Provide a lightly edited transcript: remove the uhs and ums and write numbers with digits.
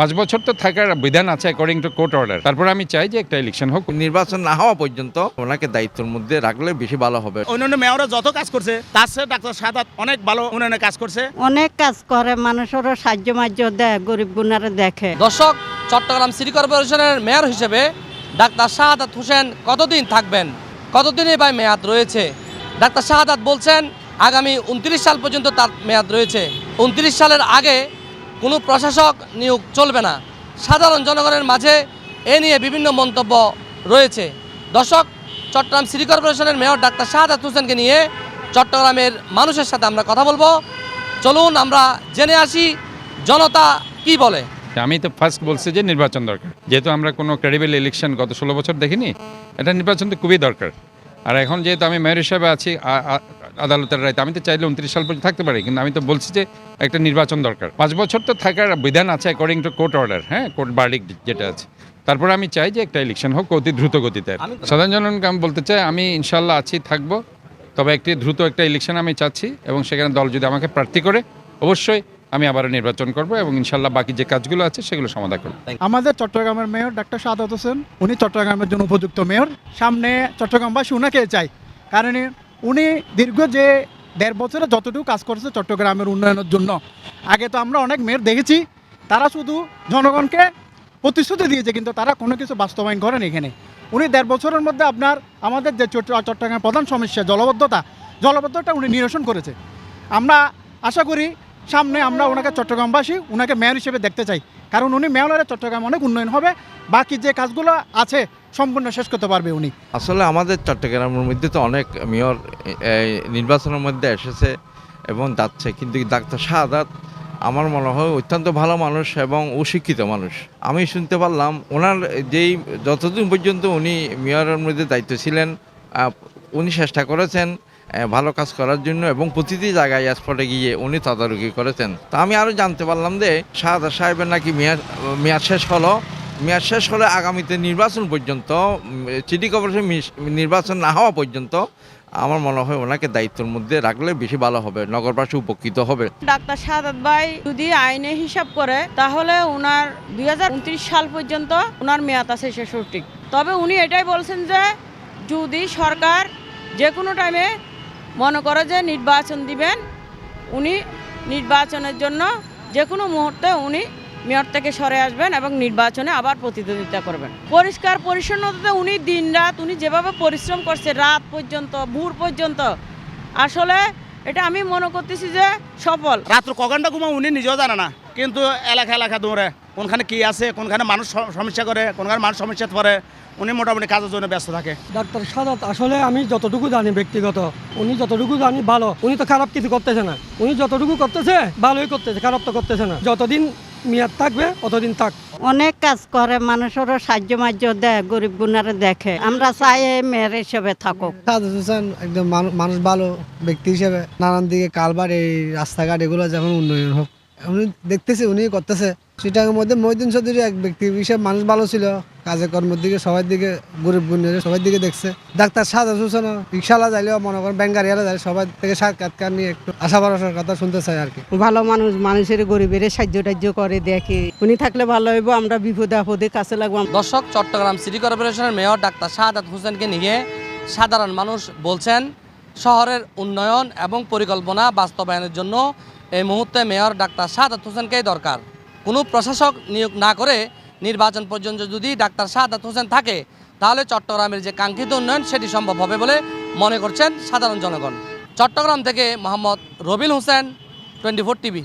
5 বছর তো থাকার বিধান আছে অ্যাকর্ডিং টু কোর্ট অর্ডার। তারপর আমি চাই যে একটা ইলেকশন হোক। নির্বাচন না হওয়া পর্যন্ত ওনাকে দায়িত্বের মধ্যে রাখলে বেশি ভালো হবে। অন্যান্য মেয়ররা যত কাজ করছে তার চেয়ে ডাক্তার শাহাদাত অনেক ভালো উন্নয়নের কাজ করছে। অনেক কাজ করে, মানুষেরও সাহায্য মাহ্য দেয়, গরিব গুনারে দেখে। দর্শক, চট্টগ্রাম সিটি কর্পোরেশনের মেয়র হিসেবে ডাক্তার শাহাদাত হোসেন কতদিন থাকবেন, কতদিনই বা মেয়াদ রয়েছে? ডাক্তার শাহাদাত বলছেন আগামী 29 সাল পর্যন্ত তার মেয়াদ রয়েছে। 29 সালের আগে কোনো প্রশাসক নিয়োগ চলবে না। সাধারণ জনগণের মাঝে এ নিয়ে বিভিন্ন মন্তব্য রয়েছে। দর্শক, চট্টগ্রাম সিটি কর্পোরেশনের মেয়র ডাক্তার শাহাদাত হোসেনকে নিয়ে চট্টগ্রামের মানুষের সাথে আমরা কথা বলবো। চলুন আমরা জেনে আসি জনতা কি বলে। আমি তো ফার্স্ট বলছি যে নির্বাচন দরকার, যেহেতু আমরা কোনো ক্রেডিবল ইলেকশন গত 16 বছর দেখিনি। এটা নির্বাচন তো খুবই দরকার। আর এখন যেহেতু আমি মেয়র হিসেবে আছি, আদালতের রায়, আমি তো চাইলে 29 সাল পর্যন্ত থাকতে পারি, কিন্তু আমি তো বলছি যে একটা নির্বাচন দরকার। 5 বছর তো থাকার বিধান আছে অ্যাকর্ডিং টু কোর্ট অর্ডার, হ্যাঁ, কোর্ট ভার্ডিক্ট যেটা আছে। তারপর আমি চাই যে একটা ইলেকশন হোক অতি দ্রুত গতিতে। সাধারণ জনগণকে আমি বলতে চাই, আমি ইনশাল্লাহ আছি, থাকবো, তবে একটি দ্রুত একটা ইলেকশন আমি চাচ্ছি, এবং সেখানে দল যদি আমাকে প্রার্থী করে অবশ্যই আমি আবারও নির্বাচন করব, এবং ইনশাল্লাহ বাকি যে কাজগুলো আছে সেগুলো সমাধান করব। আমাদের চট্টগ্রামের মেয়র ডাক্তার শাহাদাত হোসেন, উনি চট্টগ্রামের জন্য উপযুক্ত মেয়র। সামনে চট্টগ্রামবাসী উনাকে চাই, কারণ উনি দীর্ঘ যে 1.5 বছরে যতটুকু কাজ করেছে চট্টগ্রামের উন্নয়নের জন্য। আগে তো আমরা অনেক মেয়র দেখেছি, তারা শুধু জনগণকে প্রতিশ্রুতি দিয়েছে, কিন্তু তারা কোনো কিছু বাস্তবায়ন করেন। এখানে উনি 1.5 বছরের মধ্যে আমাদের যে চট্টগ্রামের প্রধান সমস্যা জলবদ্ধতা উনি নিরসন করেছে। আমরা আশা করি সামনে আমরা ওনাকে চট্টগ্রামবাসী ওনাকে মেয়র হিসেবে দেখতে চাই, কারণ উনি মেয়র হলে চট্টগ্রাম অনেক উন্নয়ন হবে, বাকি যে কাজগুলো আছে সম্পূর্ণ শেষ করতে পারবে উনি। আসলে আমাদের চট্টগ্রামের মধ্যে তো অনেক মেয়র নির্বাচনের মধ্যে এসেছে এবং যাচ্ছে, কিন্তু ডাক্তার শাহাদাত আমার মনে হয় অত্যন্ত ভালো মানুষ এবং অশিক্ষিত মানুষ। আমি শুনতে পারলাম ওনার যেই যতদিন পর্যন্ত উনি মেয়রের মধ্যে দায়িত্ব ছিলেন, উনি চেষ্টা করেছেন ভালো কাজ করার জন্য, এবং প্রতিটি জায়গায় স্পটে গিয়ে উনি তদারকি করেছেন। তা আমি আরও জানতে পারলাম যে শাহাদাত সাহেবের নাকি মেয়াদ শেষ হলো। মেয়াদ শেষ হলে আগামীতে নির্বাচন পর্যন্ত, সিটি কর্পোরেশন নির্বাচন না হওয়া পর্যন্ত আমার মনে হয় ওনাকে দায়িত্বের মধ্যে রাখলে বেশি ভালো হবে, নগরবাসী উপকৃত হবে। ডাক্তার শাহাদাত ভাই যদি আইনে হিসাব করে তাহলে ওনার 2029 সাল পর্যন্ত ওনার মেয়াদ আছে সঠিক। তবে উনি এটাই বলছেন যে যদি সরকার যে কোনো টাইমে মনে করে যে নির্বাচন দিবেন, উনি নির্বাচনের জন্য যে কোনো মুহূর্তে উনি মেয়র থেকে সরে আসবেন এবং নির্বাচনে আবার প্রতিদ্বন্দ্বিতা করবেন। পরিষ্কার পরিচ্ছন্নতাতে উনি দিন রাত উনি যেভাবে পরিশ্রম করছে, রাত পর্যন্ত ভোর পর্যন্ত, আসলে এটা আমি মনে করতেছি যে সফল। রাত্র কঘন্টা ঘুমাও উনি নিজেও জানে না, কিন্তু এলাকা দৌড়ে কোনখানে কি আছে, কোনখানে মানুষ সমস্যা করে, কোনখানে মানুষ সমস্যা পড়ে, উনি মোটামুটি কাজের জন্য ব্যস্ত থাকে। ডাক্তার শাহাদাত আসলে আমি যতটুকু জানি ব্যক্তিগত, উনি যতটুকু জানি ভালো, উনি তো খারাপ কিছু করতেছে না। উনি যতটুকু করতেছে ভালোই করতেছে, খারাপ তো করতেছে না। যতদিন মেয়াদ থাকবে অতদিন থাক। অনেক কাজ করে, মানুষেরও সাহায্য মাহ্য দেয়, গরিব গুনারে দেখে। আমরা চাই মেয়র হিসেবে থাকুক। শাহাদাত হোসেন একদম মানুষ ভালো ব্যক্তি হিসেবে, নানান দিকে কালবার এই রাস্তাঘাট এগুলো যেমন উন্নয়ন হোক উনি দেখতেছি, উনি করতেছে। সেটার মধ্যে মহিউদ্দিন চৌধুরী এক ব্যক্তি হিসেবে মানুষ ভালো ছিল, কাজে কর্মের দিকে সবার দিকে, গরিব গুণের সবার দিকে দেখছে। ডাক্তার শাহাদাত হোসেন রিক্সাওয়ালা যাইলেও মনে করেন ব্যাঙ্গারিয়ালা যাই, সবার থেকে সাক্ষাৎকার নিয়ে একটু আশা ভরসার কথা শুনতে চাই আর কি। ভালো মানুষ, মানুষের গরিবের সাহায্য টাহ্য করে দেখে। উনি থাকলে ভালো হইব, আমরা বিপদে আপদে কাছে লাগবো। দর্শক, চট্টগ্রাম সিটি কর্পোরেশনের মেয়র ডাক্তার শাহাদাত হোসেনকে নিয়ে সাধারণ মানুষ বলছেন শহরের উন্নয়ন এবং পরিকল্পনা বাস্তবায়নের জন্য এই মুহূর্তে মেয়র ডাক্তার শাহাদাত হোসেনকেই দরকার। কোনো প্রশাসক নিয়োগ না করে নির্বাচন পর্যন্ত যদি ডাক্তার শাহাদাত হোসেন থাকে, তাহলে চট্টগ্রামের যে কাঙ্ক্ষিত উন্নয়ন সেটি সম্ভব হবে বলে মনে করছেন সাধারণ জনগণ। চট্টগ্রাম থেকে মোহাম্মদ রবিল হোসেন, 24 টিভি।